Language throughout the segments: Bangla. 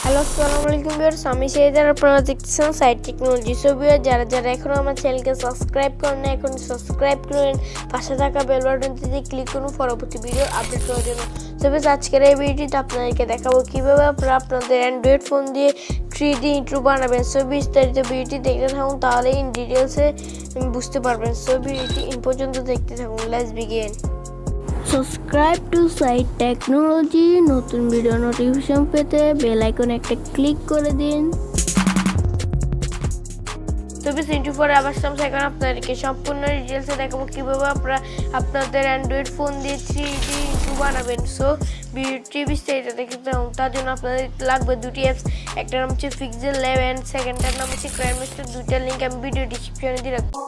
হ্যালো আসসালামু আলাইকুম ভিউয়ার্স, আমি সেইদার। আপনারা দেখতেছেন সাইট টেকনোলজি। সো ভিউয়ার যারা এখনো আমার চ্যানেলকে সাবস্ক্রাইব করেন না, এখন সাবস্ক্রাইব করেন, পাশে থাকা বেল বাটনটিতে ক্লিক করুন পরবর্তী ভিডিও আপডেট করার জন্য। সো ভিউয়ার্স, আজকের এই ভিডিওতে আপনাদেরকে দেখাবো কিভাবে আপনারা আপনাদের অ্যান্ড্রয়েড ফোন দিয়ে 3D ইন্ট্রো বানাবেন। সো বিস্তারিত ভিডিওটি দেখতে থাকুন, তাহলে ইন ডিটেলসে বুঝতে পারবেন। সো ভিডিওটি ইন পর্যন্ত দেখতে থাকুন। Let's begin. Subscribe to site technology. নতুন ভিডিও নোটিফিকেশন পেতে বেল আইকনে একটা ক্লিক করে দিন। তবে সিন্টু পরে আবার এখন আপনাদেরকে সম্পূর্ণ ডিটেলসে দেখাবো কিভাবে আপনারা আপনাদের অ্যান্ড্রয়েড ফোন দিয়ে 3D ইন্ট্রো বানাবেন। সো ভিডিওটি বিস্তারিত দেখতে থাকুন। তার জন্য আপনাদের লাগবে দুটি অ্যাপস। একটার নাম হচ্ছে পিক্সেল ল্যাব অ্যান্ড সেকেন্ডটার নাম হচ্ছে ক্রাইম মাস্টার। দুইটার লিঙ্ক আমি ভিডিও ডিসক্রিপশনে দিয়ে রাখবো।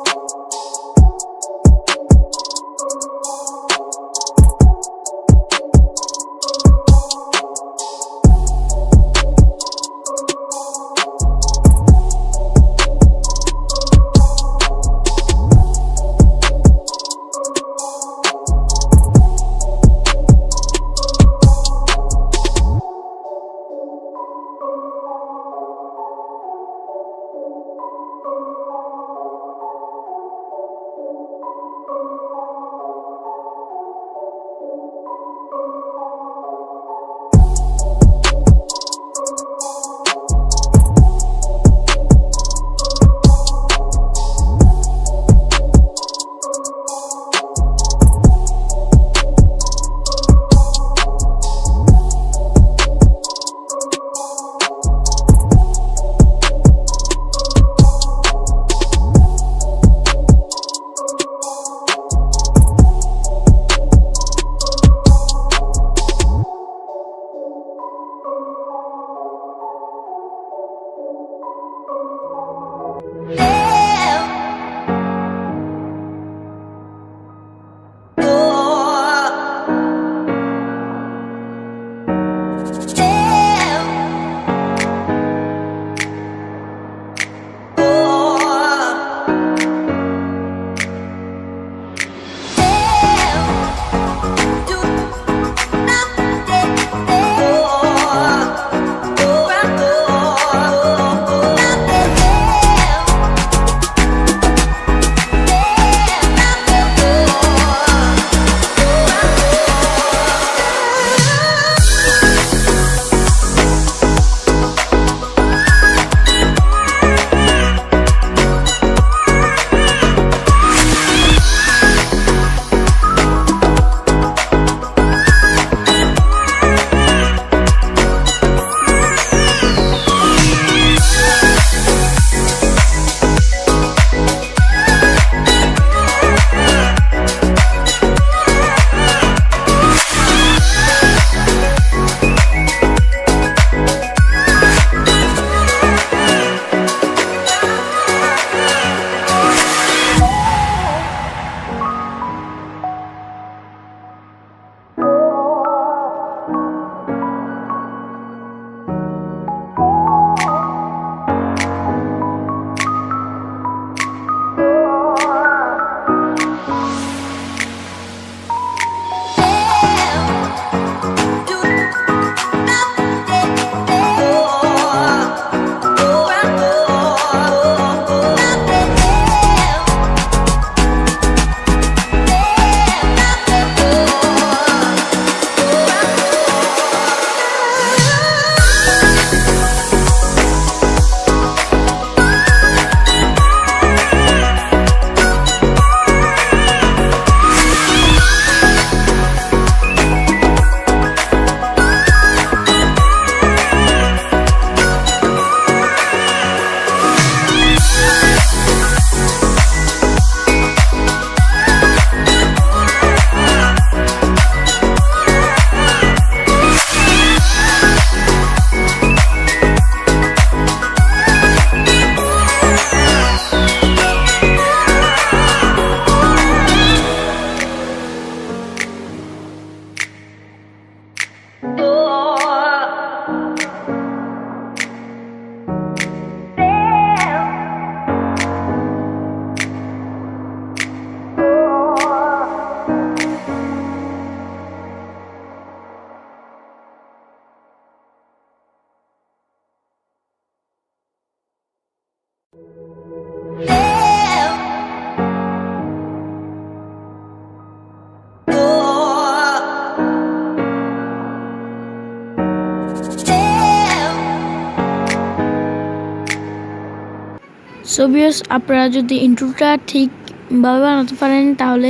সো ভিউয়ার্স, আপনারা যদি ইন্ট্রোটা ঠিকভাবে বানাতে পারেন তাহলে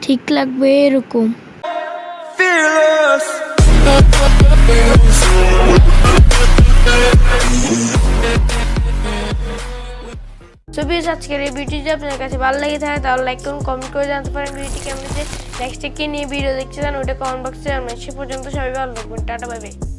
ঠিক লাগবে এরকম। সো ভিউয়ার্স, আজকের এই ভিডিওটি যদি আপনার কাছে ভালো লেগে থাকে তাহলে লাইক করুন, কমেন্ট করে জানাতে পারেন ভিডিওটি কেমন হয়েছে, নেক্সট কি নিয়ে ভিডিও দেখতে চান ওটা কমেন্ট বক্সে জানাবেন। সে পর্যন্ত সবাই ভালো থাকবেন, টাটা বাই বাই।